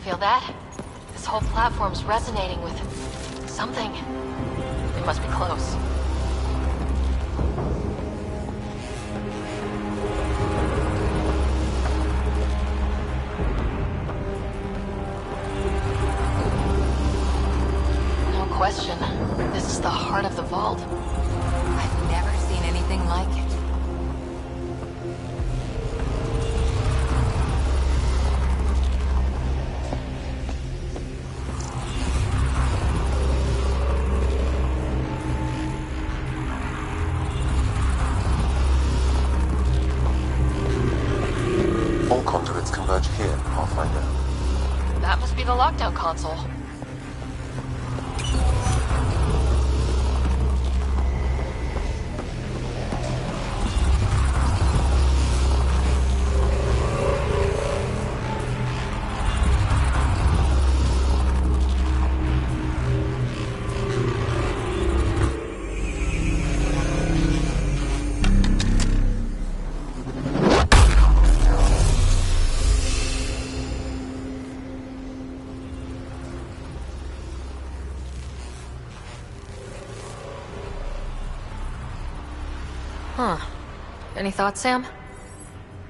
Feel that? This whole platform's resonating with something. It must be close. No question. This is the heart of the vault. I've never seen anything like it. Here, Pathfinder. That must be the lockdown console. Huh. Any thoughts, Sam?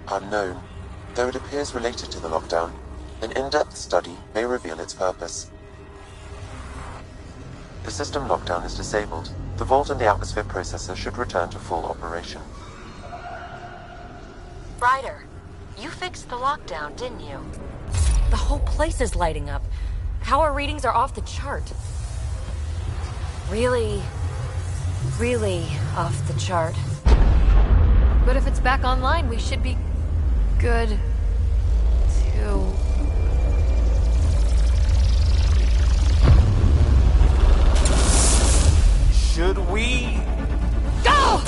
Unknown. Though it appears related to the lockdown, an in-depth study may reveal its purpose. The system lockdown is disabled. The vault and the atmosphere processor should return to full operation. Ryder, you fixed the lockdown, didn't you? The whole place is lighting up. Power readings are off the chart. Really off the chart. But if it's back online, we should be good to... Should we? Go!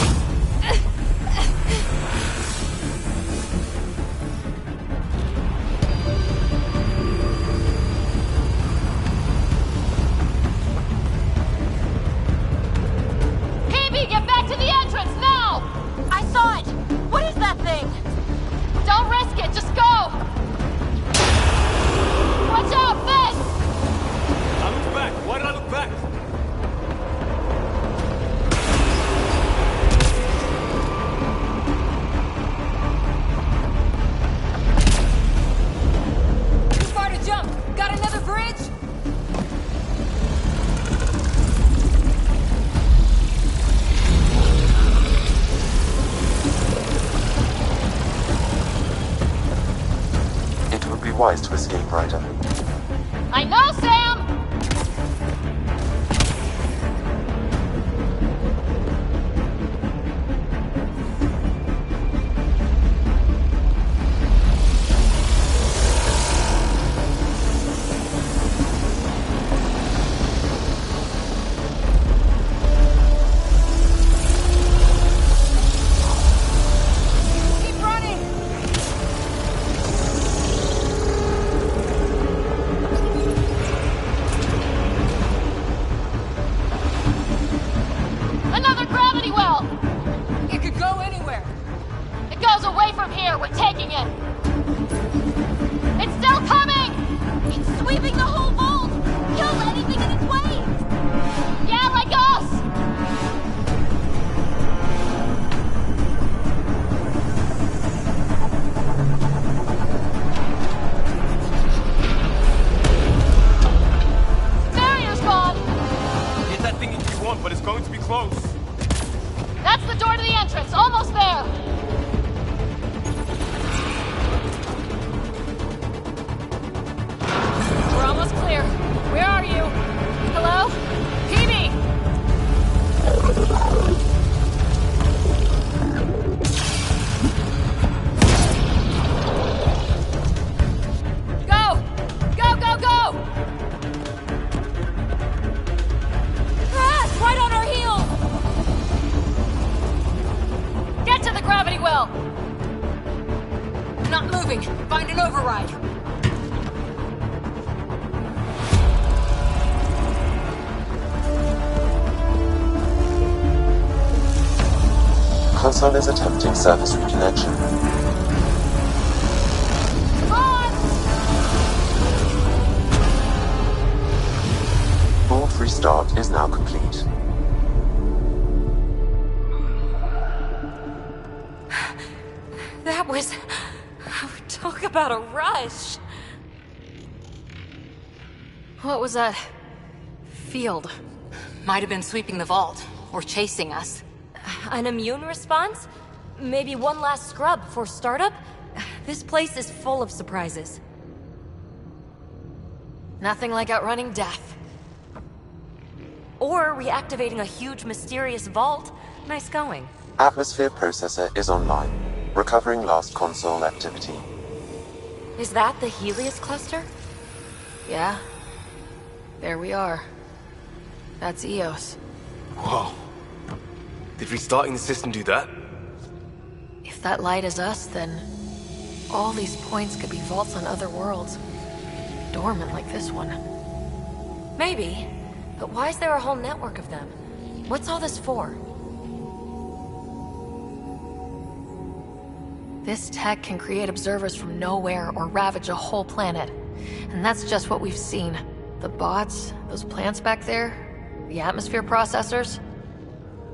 PB, get back to the entrance now! I saw it! What is that thing? Don't risk it, just go! Watch out, Finn! I looked back. Why did I look back? Too far to jump! Got another bridge? It would be wise to escape, Ryder. I know, Sam! Keep running! Another gravity well! It could go anywhere. It goes away from here, we're taking it! It's still coming! It's sweeping the whole vault! Kill anything in its way! Yeah, like us! Barrier's gone! Get that thing if you want, but it's going to be close. That's the door to the entrance, almost there! We're almost clear. Where are you? Hello? PB! Go! Go, go, go! Ah, right on our heels! Get to the gravity well! Not moving. Find an override. Console is attempting service reconnection. Come on! start is now complete. That was... Talk about a rush! What was that? Field. Might have been sweeping the vault, or chasing us. An immune response? Maybe one last scrub before startup? This place is full of surprises. Nothing like outrunning death. Or reactivating a huge mysterious vault. Nice going. Atmosphere processor is online, recovering last console activity. Is that the Helios cluster? Yeah. There we are. That's Eos. Whoa. Did restarting the system do that? If that light is us, then all these points could be vaults on other worlds. Dormant like this one. Maybe. But why is there a whole network of them? What's all this for? This tech can create observers from nowhere or ravage a whole planet. And that's just what we've seen. The bots, those plants back there, the atmosphere processors.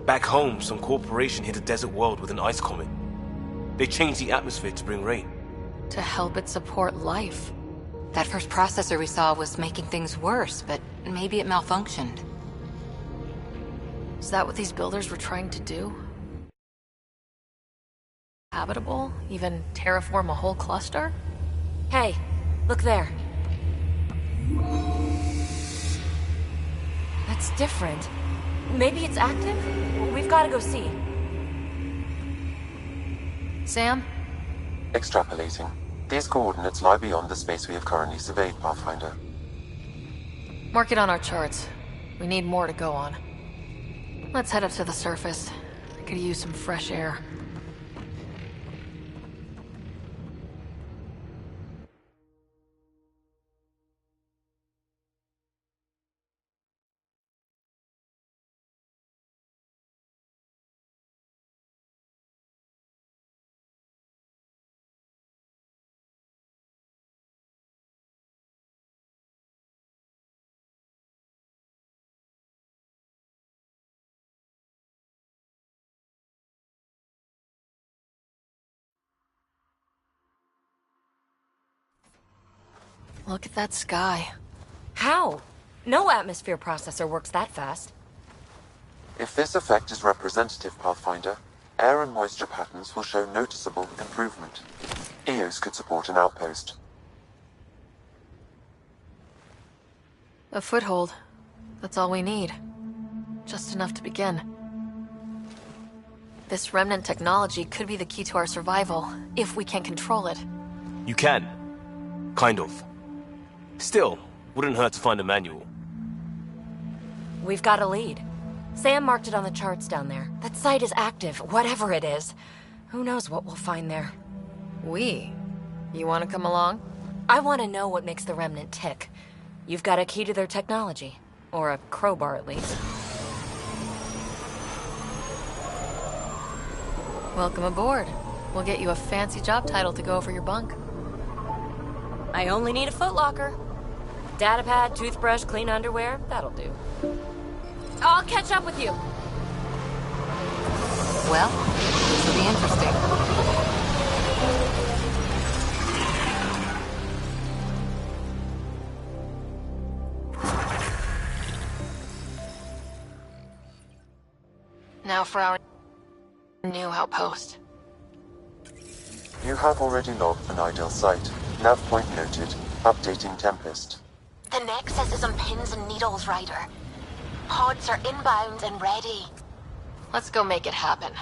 Back home, some corporation hit a desert world with an ice comet. They changed the atmosphere to bring rain. To help it support life. That first processor we saw was making things worse, but maybe it malfunctioned. Is that what these builders were trying to do? Habitable? Even terraform a whole cluster? Hey, look there. That's different. Maybe it's active? We've got to go see. Sam? Extrapolating. These coordinates lie beyond the space we have currently surveyed, Pathfinder. Mark it on our charts. We need more to go on. Let's head up to the surface. I could use some fresh air. Look at that sky. How? No atmosphere processor works that fast. If this effect is representative, Pathfinder, air and moisture patterns will show noticeable improvement. Eos could support an outpost. A foothold. That's all we need. Just enough to begin. This remnant technology could be the key to our survival, if we can control it. You can. Kind of. Still, wouldn't hurt to find a manual. We've got a lead. Sam marked it on the charts down there. That site is active, whatever it is. Who knows what we'll find there. We? You want to come along? I want to know what makes the Remnant tick. You've got a key to their technology. Or a crowbar, at least. Welcome aboard. We'll get you a fancy job title to go over your bunk. I only need a footlocker. Datapad, toothbrush, clean underwear, that'll do. I'll catch up with you. Well, this will be interesting. Now for our new outpost. You have already logged an ideal site. Nav point noted. Updating Tempest. The Nexus is on pins and needles, Ryder. Pods are inbound and ready. Let's go make it happen.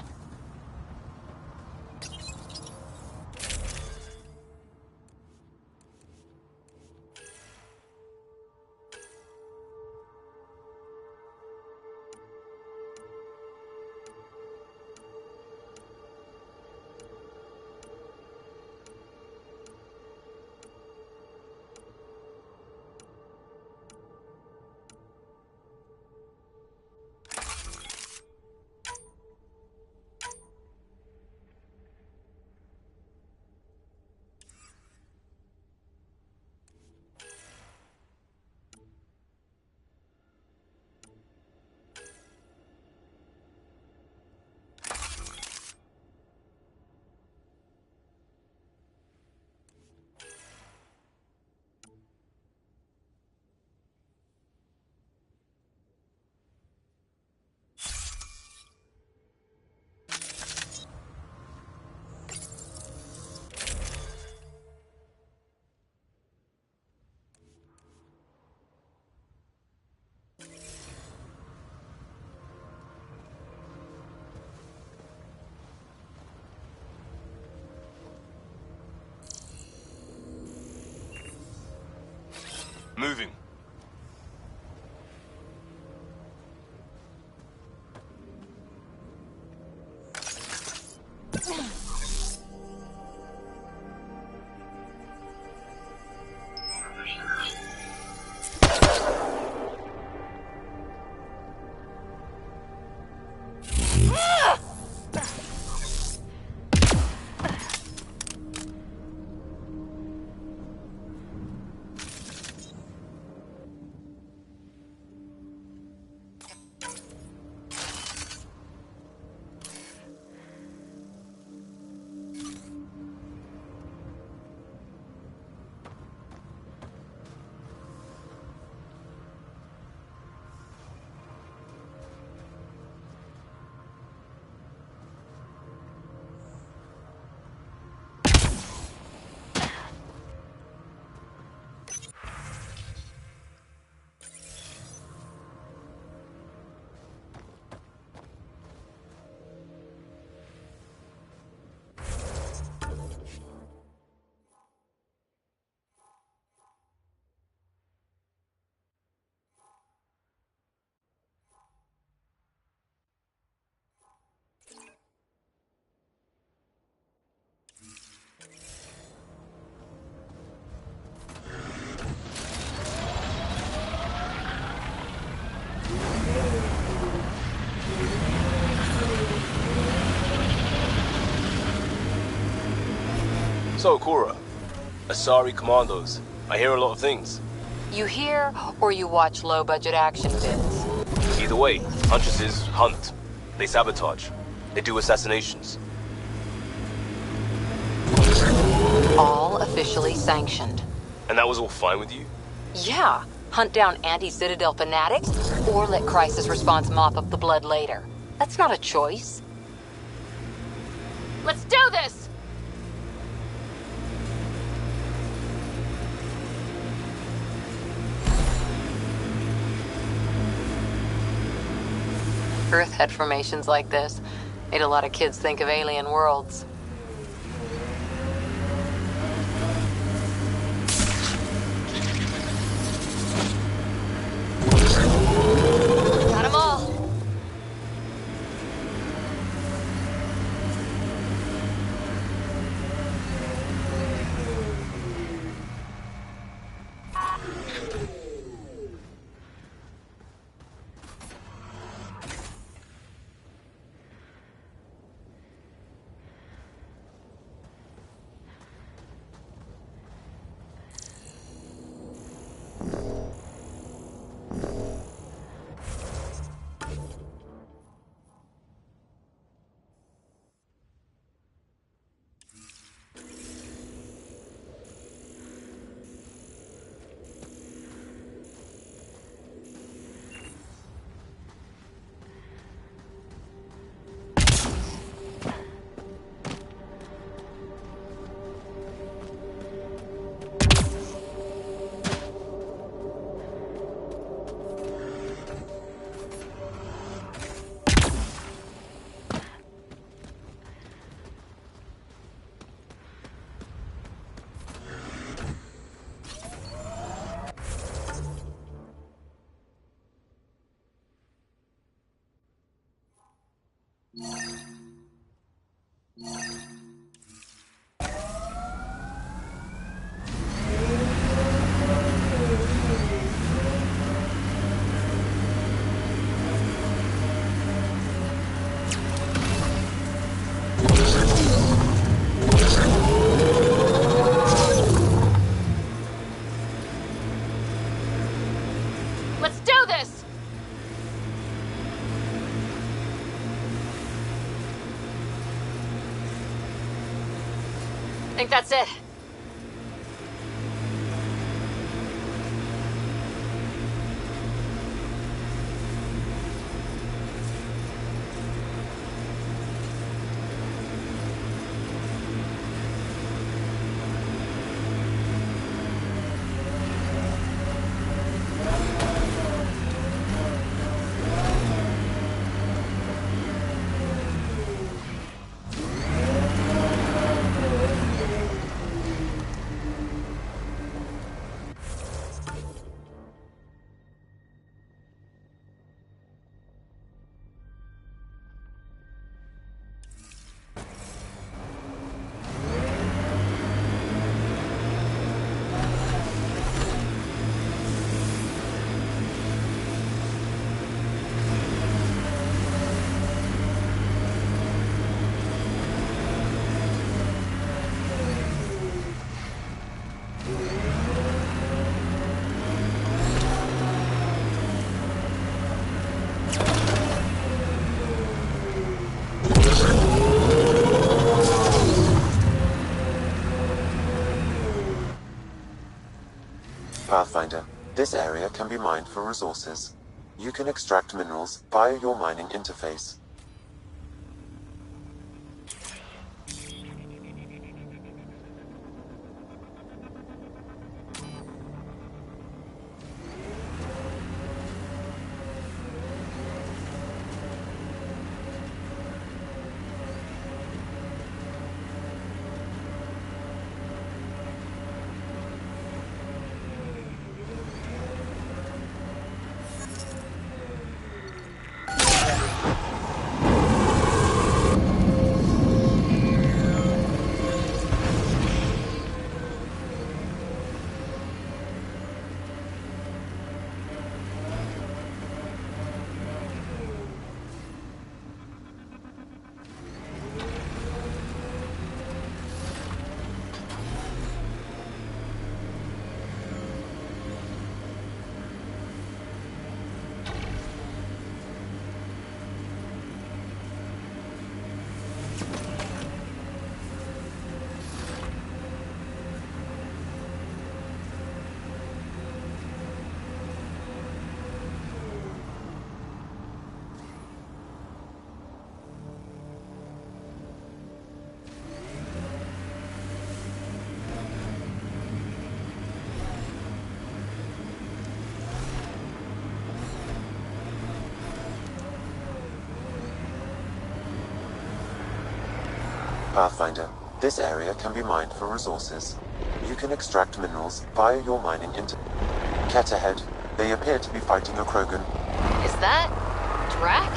Moving. So, Cora, Asari Commandos. I hear a lot of things. You hear or you watch low-budget action bits? Either way, Huntresses hunt. They sabotage. They do assassinations. All officially sanctioned. And that was all fine with you? Yeah, hunt down anti-Citadel fanatics, or let crisis response mop up the blood later. That's not a choice. Let's do this! Earth had formations like this. Made a lot of kids think of alien worlds. Got 'em all. Let's do this! I think that's it. Pathfinder, this area can be mined for resources. You can extract minerals via your mining interface. Pathfinder, this area can be mined for resources. You can extract minerals via your mining interface. Cat ahead. They appear to be fighting a Krogan. Is that Drac?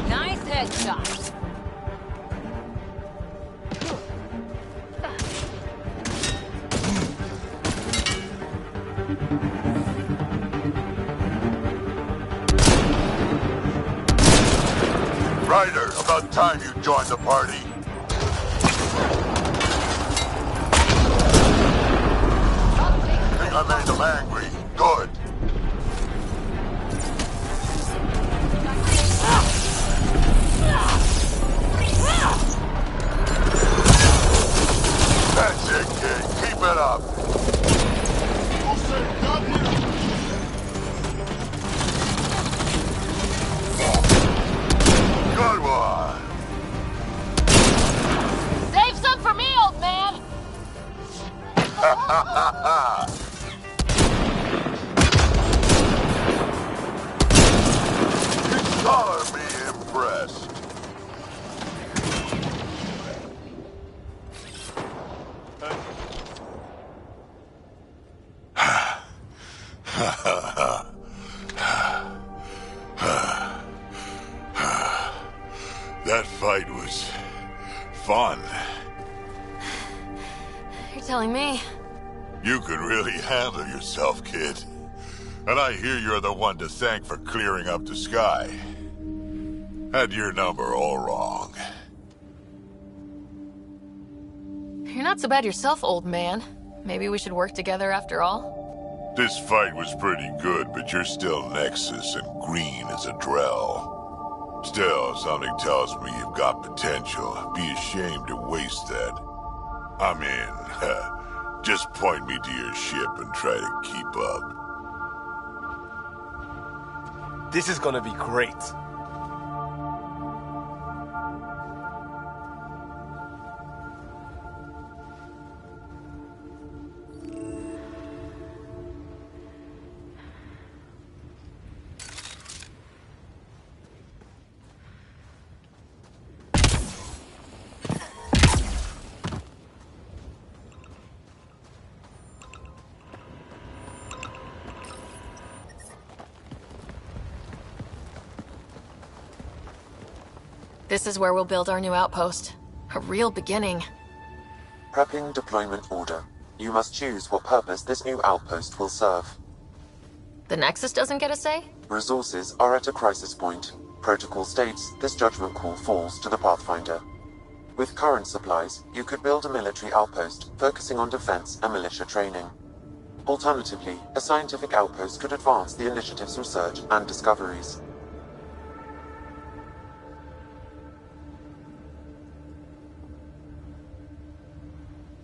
Nice headshot. Ryder, about time you joined the party. Think I made them angry. Good. That's it, kid. Keep it up. Good one. Save some for me, old man! You color me impressed. That fight was fun. You're telling me. You could really handle yourself, kid. And I hear you're the one to thank for clearing up the sky. Had your number all wrong. You're not so bad yourself, old man. Maybe we should work together after all? This fight was pretty good, but you're still Nexus and green as a Drell. Still, something tells me you've got potential. Be ashamed to waste that. I'm in. Just point me to your ship and try to keep up. This is gonna be great. This is where we'll build our new outpost. A real beginning. Prepping deployment order. You must choose what purpose this new outpost will serve. The Nexus doesn't get a say? Resources are at a crisis point. Protocol states this judgment call falls to the Pathfinder. With current supplies, you could build a military outpost focusing on defense and militia training. Alternatively, a scientific outpost could advance the initiative's research and discoveries.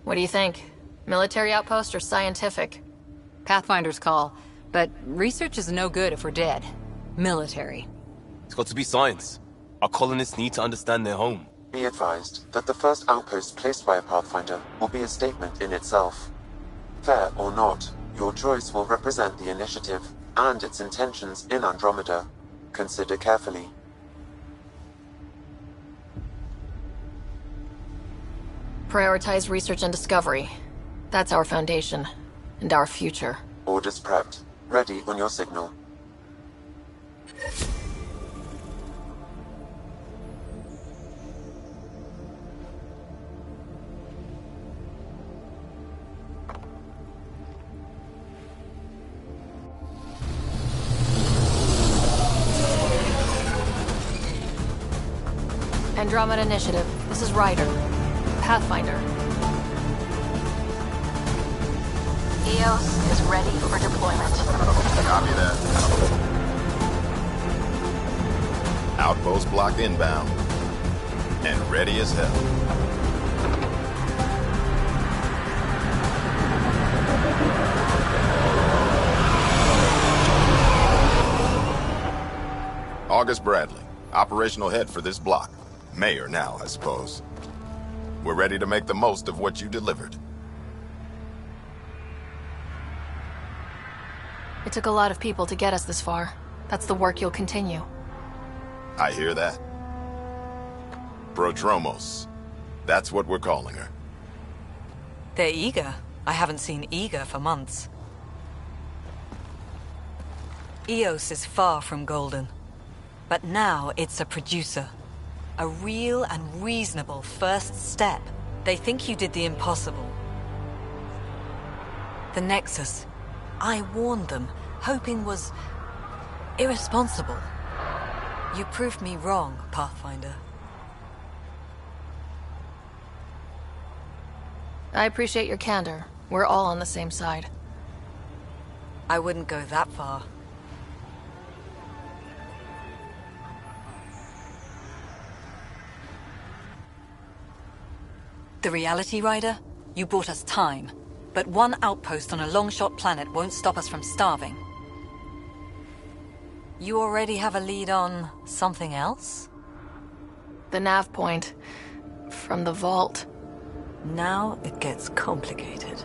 What do you think? Military outpost or scientific? Pathfinder's call, but research is no good if we're dead. Military. It's got to be science. Our colonists need to understand their home. Be advised that the first outpost placed by a Pathfinder will be a statement in itself. Fair or not, your choice will represent the initiative and its intentions in Andromeda. Consider carefully. Prioritize research and discovery. That's our foundation. And our future. Orders prepped. Ready on your signal. Andromeda Initiative. This is Ryder. Pathfinder. EOS is ready for deployment. Copy that. Outpost blocked inbound. And ready as hell. August Bradley, operational head for this block. Mayor now, I suppose. We're ready to make the most of what you delivered. It took a lot of people to get us this far. That's the work you'll continue. I hear that. Prodromos. That's what we're calling her. They're eager. I haven't seen eager for months. EOS is far from golden. But now it's a producer. A real and reasonable first step. They think you did the impossible. The Nexus. I warned them, hoping was irresponsible. You proved me wrong, Pathfinder. I appreciate your candor. We're all on the same side. I wouldn't go that far. The Reality Rider? You bought us time. But one outpost on a long-shot planet won't stop us from starving. You already have a lead on something else? The nav point. From the vault. Now it gets complicated.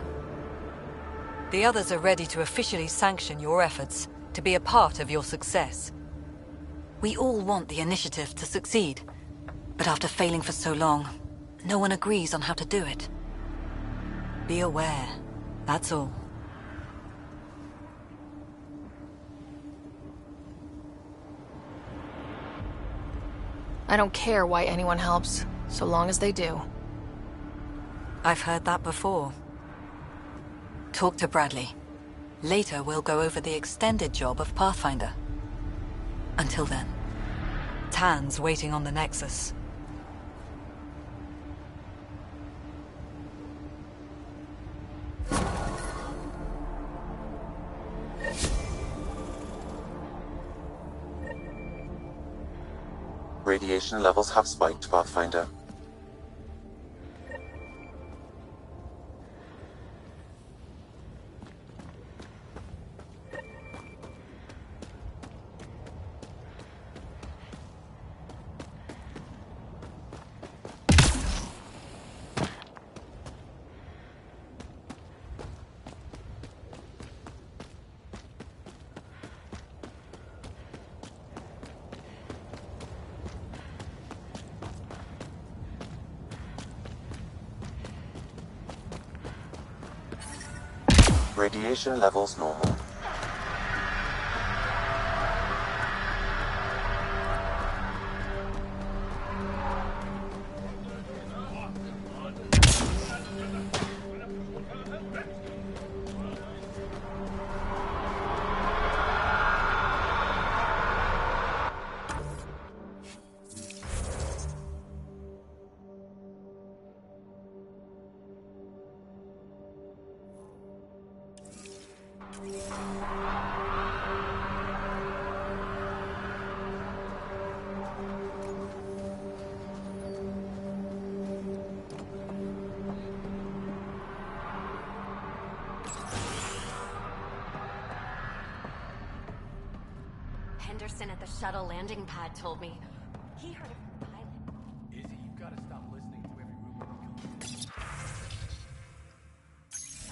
The others are ready to officially sanction your efforts, to be a part of your success. We all want the initiative to succeed. But after failing for so long, no one agrees on how to do it. Be aware, that's all. I don't care why anyone helps, so long as they do. I've heard that before. Talk to Bradley. Later we'll go over the extended job of Pathfinder. Until then, Tan's waiting on the Nexus. Radiation levels have spiked, Pathfinder. Radiation levels normal. Anderson at the shuttle landing pad told me. He heard a pilot. Izzy, you've got to stop listening to every rumor.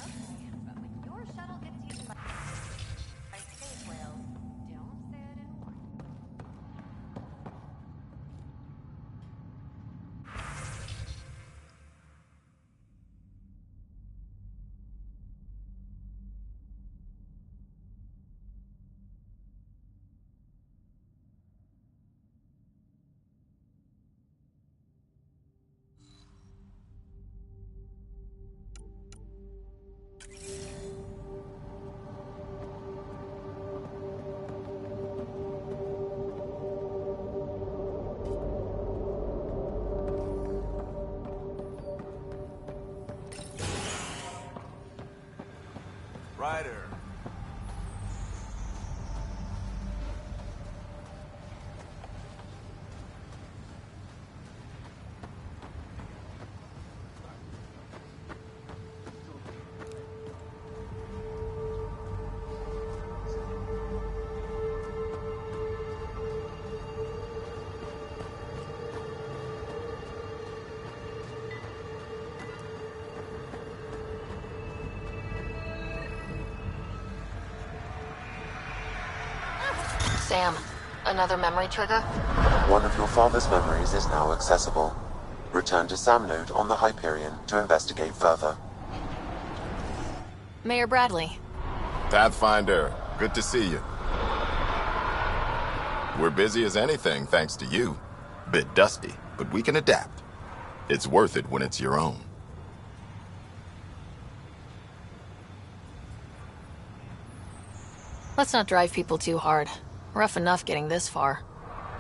Okay, but when your shuttle gets eaten by space whales, don't say I didn't warn you. Ryder. Sam, another memory trigger? One of your father's memories is now accessible. Return to Sam Node on the Hyperion to investigate further. Mayor Bradley. Pathfinder, good to see you. We're busy as anything thanks to you. Bit dusty, but we can adapt. It's worth it when it's your own. Let's not drive people too hard. Rough enough getting this far.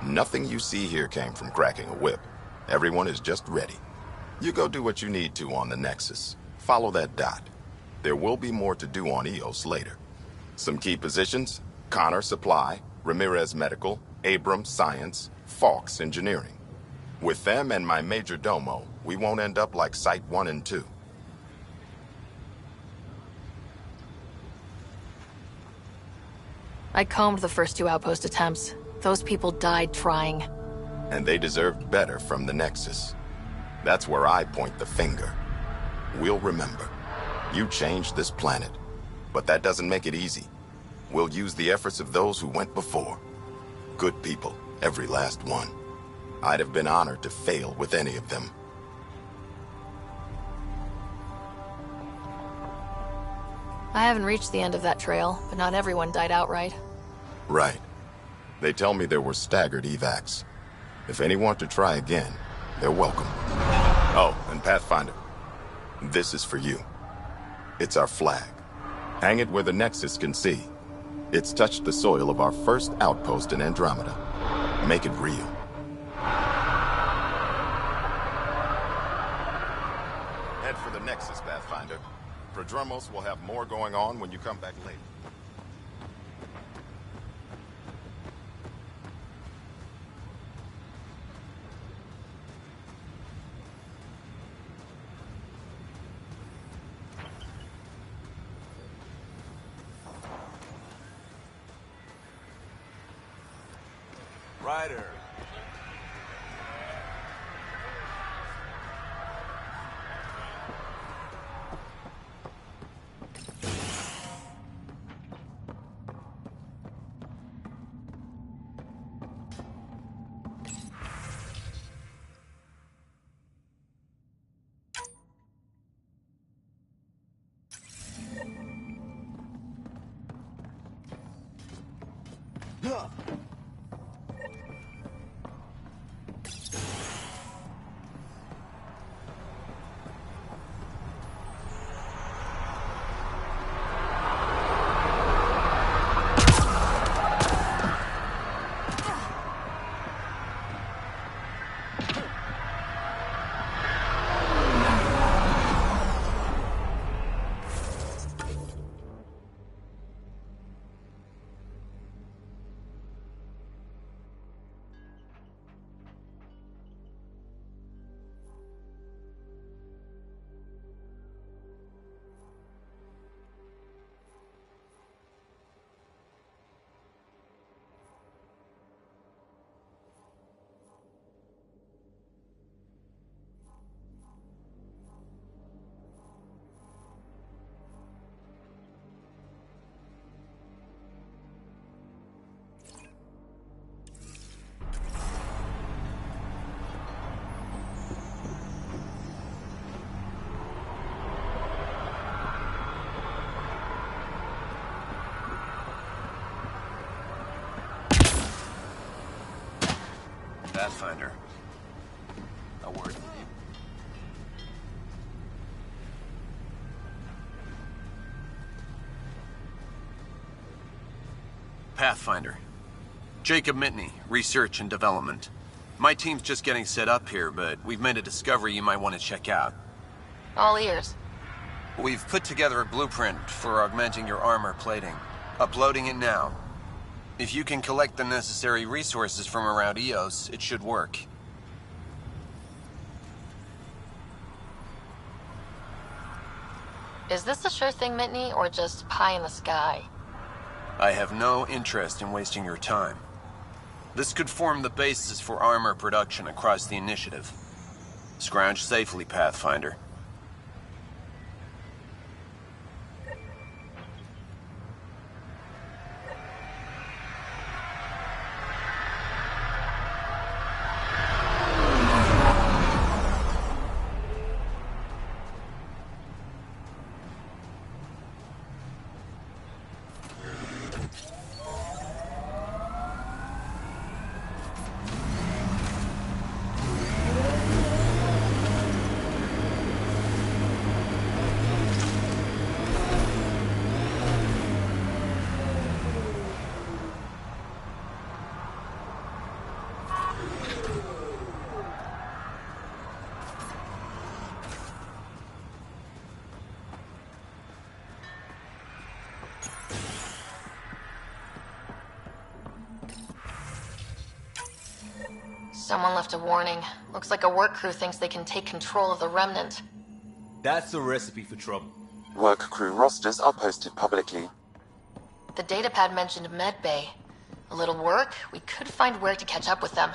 Nothing you see here came from cracking a whip. Everyone is just ready. You go do what you need to on the Nexus. Follow that dot. There will be more to do on EOS later. Some key positions: Connor Supply, Ramirez Medical, Abrams Science, Fawkes Engineering. With them and my major domo, we won't end up like Site 1 and 2. I combed the first 2 outpost attempts. Those people died trying. And they deserved better from the Nexus. That's where I point the finger. We'll remember. You changed this planet. But that doesn't make it easy. We'll use the efforts of those who went before. Good people, every last one. I'd have been honored to fail with any of them. I haven't reached the end of that trail, but not everyone died outright. Right. They tell me there were staggered evacs. If any want to try again, they're welcome. Oh, and Pathfinder, this is for you. It's our flag. Hang it where the Nexus can see. It's touched the soil of our first outpost in Andromeda. Make it real. Head for the Nexus, Pathfinder. Prodromos will have more going on when you come back later. Ryder. Pathfinder. A word. Pathfinder. Jacob Mitney, Research and Development. My team's just getting set up here, but we've made a discovery you might want to check out. All ears. We've put together a blueprint for augmenting your armor plating. Uploading it now. If you can collect the necessary resources from around Eos, it should work. Is this a sure thing, Mitney, or just pie in the sky? I have no interest in wasting your time. This could form the basis for armor production across the initiative. Scrounge safely, Pathfinder. Someone left a warning. Looks like a work crew thinks they can take control of the remnant. That's a recipe for trouble. Work crew rosters are posted publicly. The datapad mentioned medbay. A little work, we could find where to catch up with them.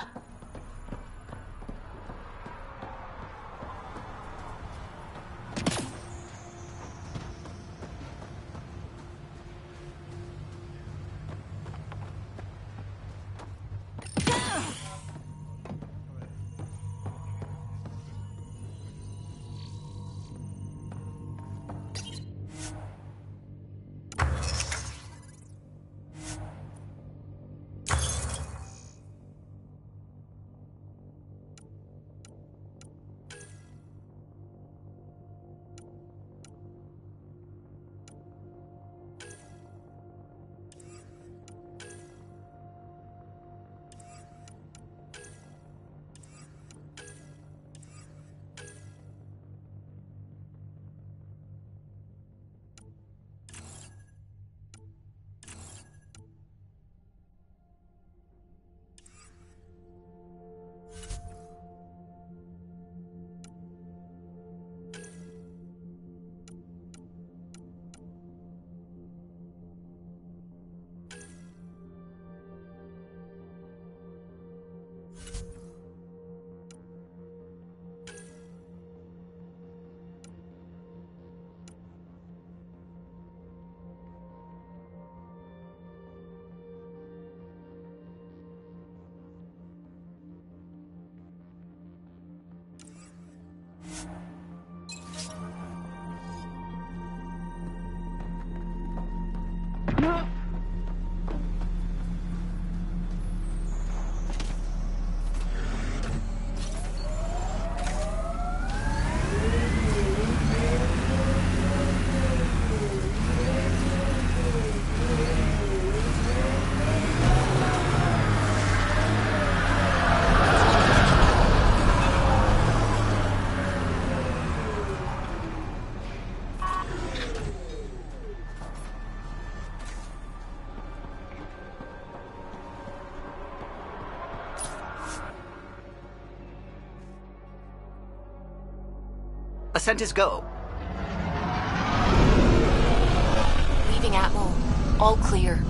Ascent is go. Leaving Atmo. All clear.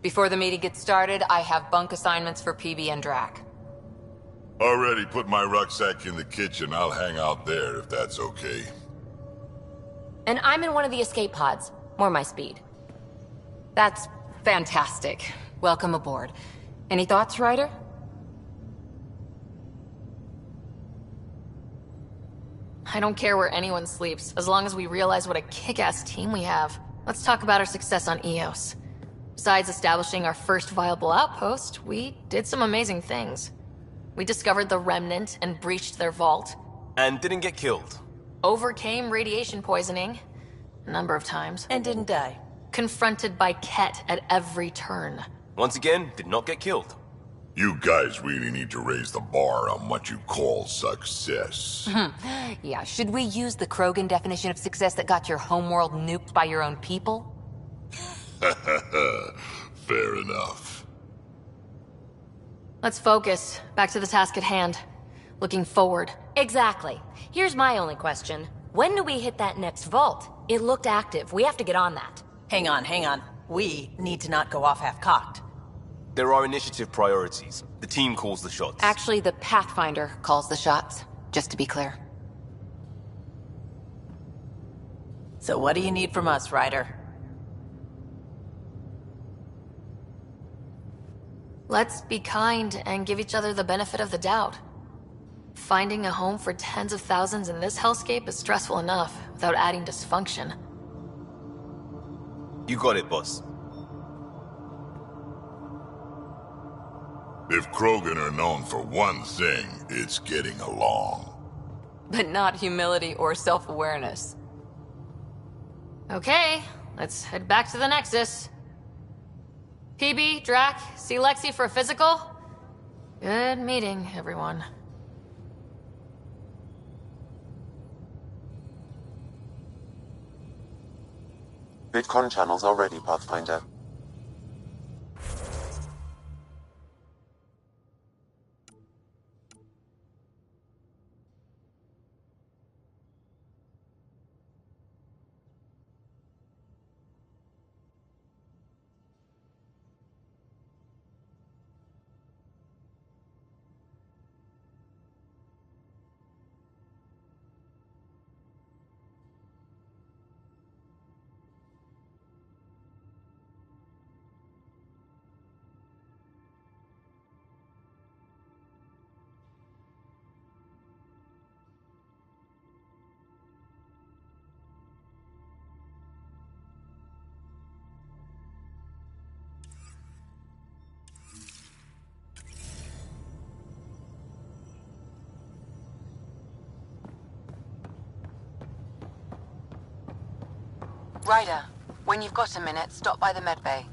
Before the meeting gets started, I have bunk assignments for PB and Drac. Already put my rucksack in the kitchen. I'll hang out there if that's okay. And I'm in one of the escape pods. More my speed. That's fantastic. Welcome aboard. Any thoughts, Ryder? I don't care where anyone sleeps, as long as we realize what a kick-ass team we have. Let's talk about our success on Eos. Besides establishing our first viable outpost, we did some amazing things. We discovered the Remnant and breached their vault. And didn't get killed. Overcame radiation poisoning a number of times. And didn't die. Confronted by Ket at every turn. Once again, did not get killed. You guys really need to raise the bar on what you call success. Yeah, should we use the Krogan definition of success that got your homeworld nuked by your own people? Fair enough. Let's focus. Back to the task at hand. Looking forward. Exactly. Here's my only question. When do we hit that next vault? It looked active. We have to get on that. Hang on. We need to not go off half-cocked. There are initiative priorities. The team calls the shots. Actually, the Pathfinder calls the shots, just to be clear. So what do you need from us, Ryder? Let's be kind and give each other the benefit of the doubt. Finding a home for tens of thousands in this hellscape is stressful enough, without adding dysfunction. You got it, boss. If Krogan are known for one thing, it's getting along. But not humility or self-awareness. Okay, let's head back to the Nexus. PB, Drac, see Lexi for a physical? Good meeting, everyone. VidCon channels are ready, Pathfinder. Ryder, when you've got a minute, stop by the medbay.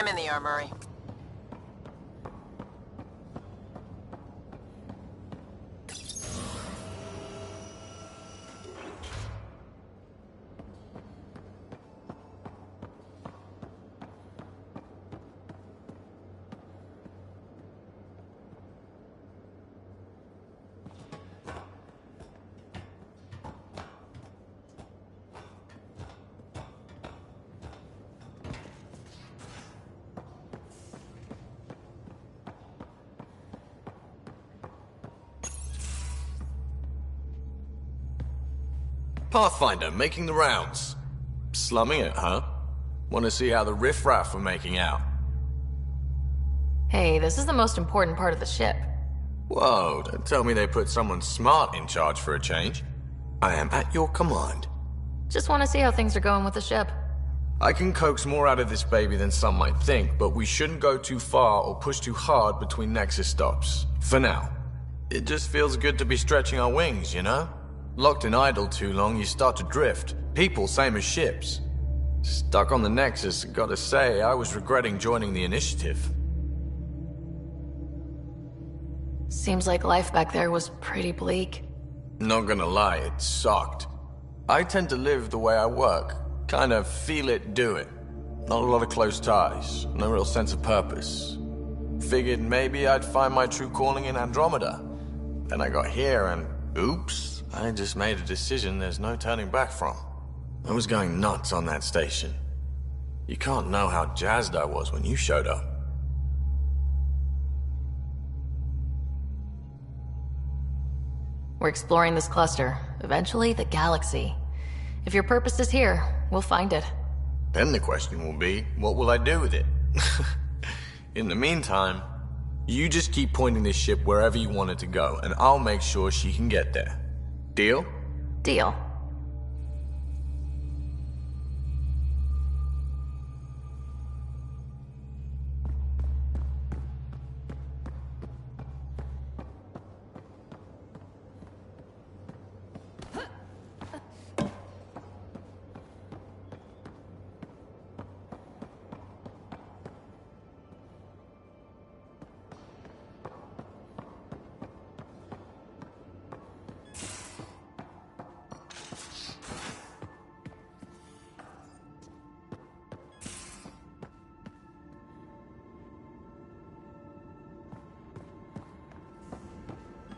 I'm in the armory. Pathfinder, making the rounds. Slumming it, huh? Want to see how the riffraff are making out? Hey, this is the most important part of the ship. Whoa, don't tell me they put someone smart in charge for a change. I am at your command. Just want to see how things are going with the ship. I can coax more out of this baby than some might think, but we shouldn't go too far or push too hard between Nexus stops. For now. It just feels good to be stretching our wings, you know? Locked in idle too long, you start to drift. People, same as ships. Stuck on the Nexus, gotta say, I was regretting joining the Initiative. Seems like life back there was pretty bleak. Not gonna lie, it sucked. I tend to live the way I work. Kind of feel it, do it. Not a lot of close ties, no real sense of purpose. Figured maybe I'd find my true calling in Andromeda. Then I got here and, oops. I just made a decision there's no turning back from. I was going nuts on that station. You can't know how jazzed I was when you showed up. We're exploring this cluster, eventually the galaxy. If your purpose is here, we'll find it. Then the question will be, what will I do with it? In the meantime, you just keep pointing this ship wherever you want it to go, and I'll make sure she can get there. Deal? Deal.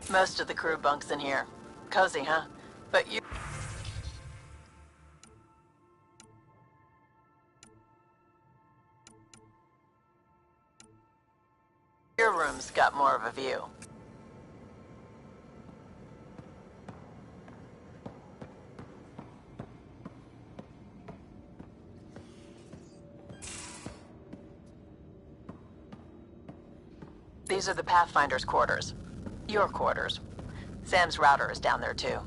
Most of the crew bunks in here. Cozy, huh? But you... Your room's got more of a view. These are the Pathfinder's quarters. Your quarters. Sam's router is down there too.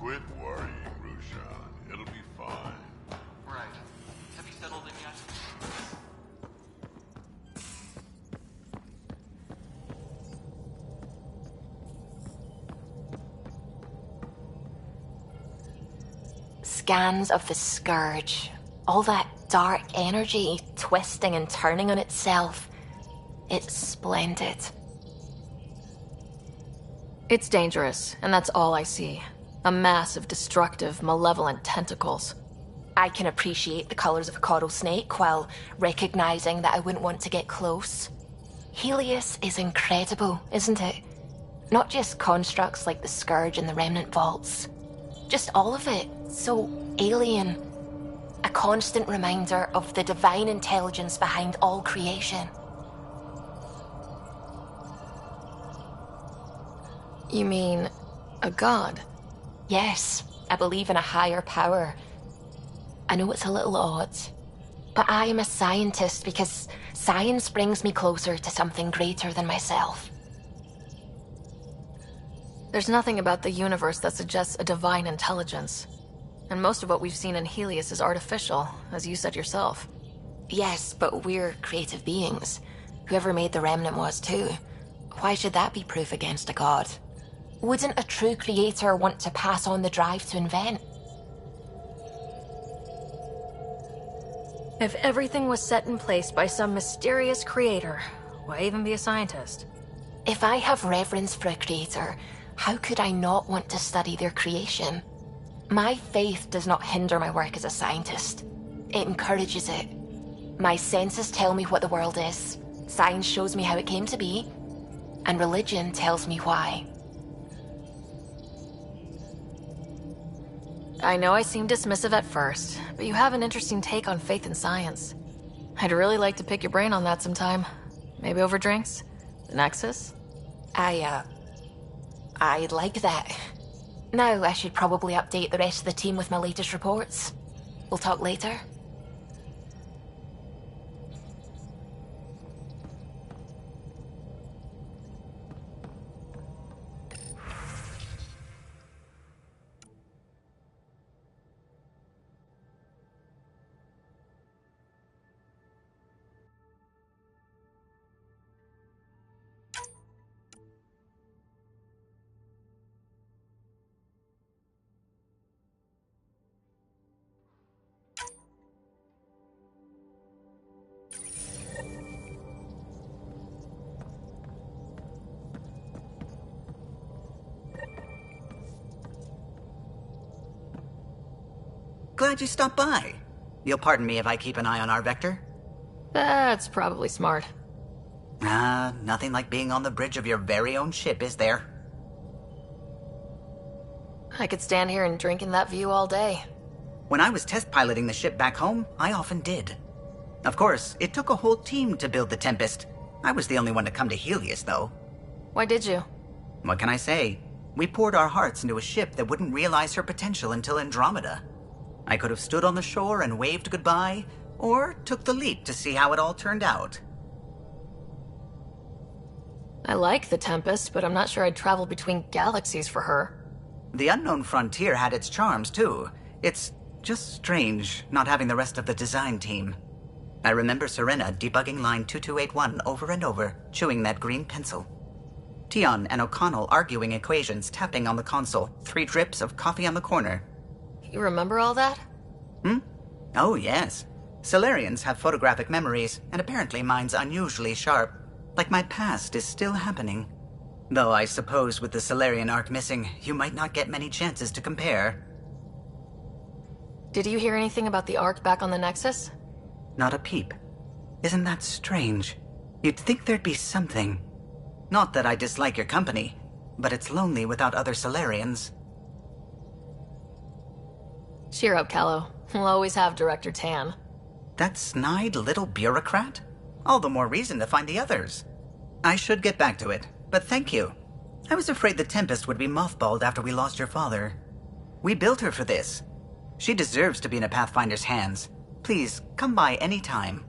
Quit worrying, Rushan. It'll be fine. Right. Have you settled in yet? Scans of the Scourge. All that dark energy twisting and turning on itself. It's splendid. It's dangerous, and that's all I see. A mass of destructive, malevolent tentacles. I can appreciate the colors of a coral snake while recognizing that I wouldn't want to get close. Helios is incredible, isn't it? Not just constructs like the Scourge and the Remnant Vaults. Just all of it. So alien. A constant reminder of the divine intelligence behind all creation. You mean a god? Yes, I believe in a higher power. I know it's a little odd, but I am a scientist because science brings me closer to something greater than myself. There's nothing about the universe that suggests a divine intelligence. And most of what we've seen in Helios is artificial, as you said yourself. Yes, but we're creative beings. Whoever made the Remnant was too. Why should that be proof against a god? Wouldn't a true creator want to pass on the drive to invent? If everything was set in place by some mysterious creator, why even be a scientist? If I have reverence for a creator, how could I not want to study their creation? My faith does not hinder my work as a scientist. It encourages it. My senses tell me what the world is. Science shows me how it came to be. And religion tells me why. I know I seem dismissive at first, but you have an interesting take on faith and science. I'd really like to pick your brain on that sometime. Maybe over drinks? The Nexus? I'd like that. Now I should probably update the rest of the team with my latest reports. We'll talk later. Glad you stopped by. You'll pardon me if I keep an eye on our vector? That's probably smart. Nothing like being on the bridge of your very own ship, is there? I could stand here and drink in that view all day. When I was test piloting the ship back home, I often did. Of course, it took a whole team to build the Tempest. I was the only one to come to Helios, though. Why did you? What can I say? We poured our hearts into a ship that wouldn't realize her potential until Andromeda. I could have stood on the shore and waved goodbye, or took the leap to see how it all turned out. I like the Tempest, but I'm not sure I'd travel between galaxies for her. The unknown frontier had its charms, too. It's just strange not having the rest of the design team. I remember Serena debugging line 2281 over and over, chewing that green pencil. Tion and O'Connell arguing equations, tapping on the console, 3 drips of coffee on the corner. You remember all that? Oh, yes. Solarians have photographic memories, and apparently mine's unusually sharp. Like my past is still happening. Though I suppose with the Solarian arc missing, you might not get many chances to compare. Did you hear anything about the Ark back on the Nexus? Not a peep. Isn't that strange? You'd think there'd be something. Not that I dislike your company, but it's lonely without other Solarians. Cheer up, Callow. We'll always have Director Tan. That snide little bureaucrat? All the more reason to find the others. I should get back to it, but thank you. I was afraid the Tempest would be mothballed after we lost your father. We built her for this. She deserves to be in a Pathfinder's hands. Please, come by any time.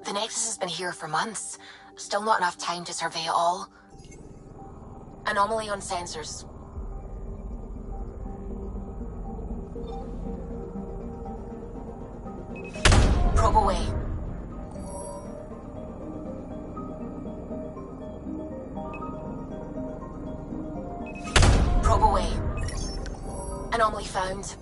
The Nexus has been here for months. Still not enough time to survey it all. Anomaly on sensors. Probe away. Probe away. Anomaly found.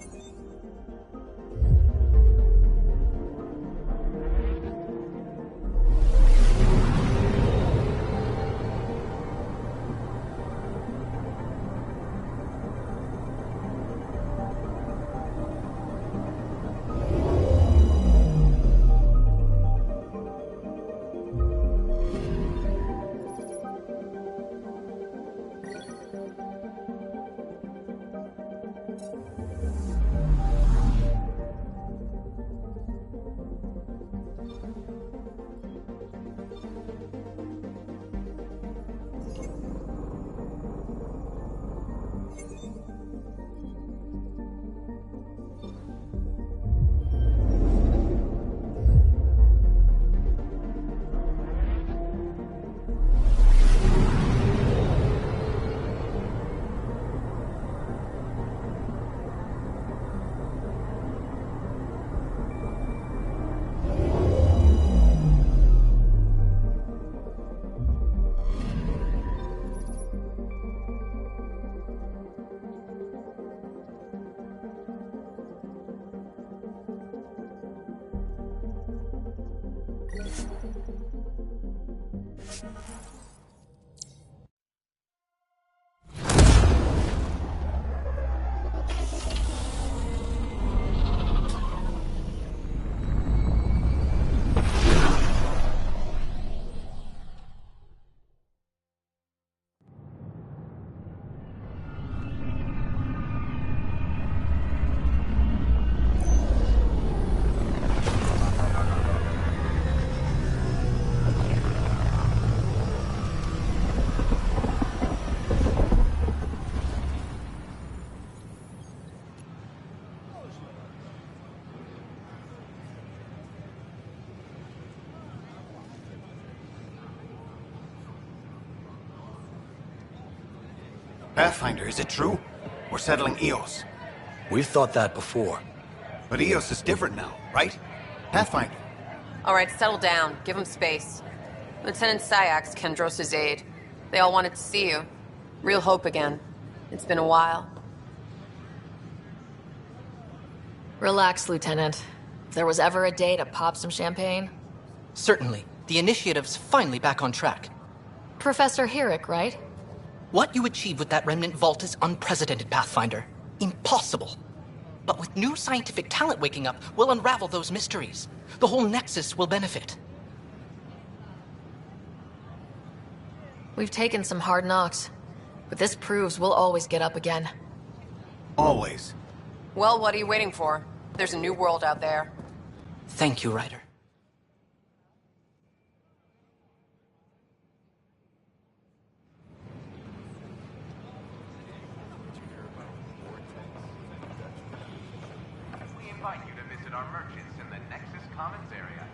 Pathfinder, is it true? We're settling Eos. We've thought that before. But Eos is different now, right? Pathfinder. All right, settle down. Give him space. Lieutenant Syax, Kendros' aide. They all wanted to see you. Real hope again. It's been a while. Relax, Lieutenant. If there was ever a day to pop some champagne... Certainly. The initiative's finally back on track. Professor Herrick, right? What you achieved with that remnant vault is unprecedented, Pathfinder. Impossible. But with new scientific talent waking up, we'll unravel those mysteries. The whole Nexus will benefit. We've taken some hard knocks, but this proves we'll always get up again. Always. Well, what are you waiting for? There's a new world out there. Thank you, Ryder. We invite you to visit our merchants in the Nexus Commons area.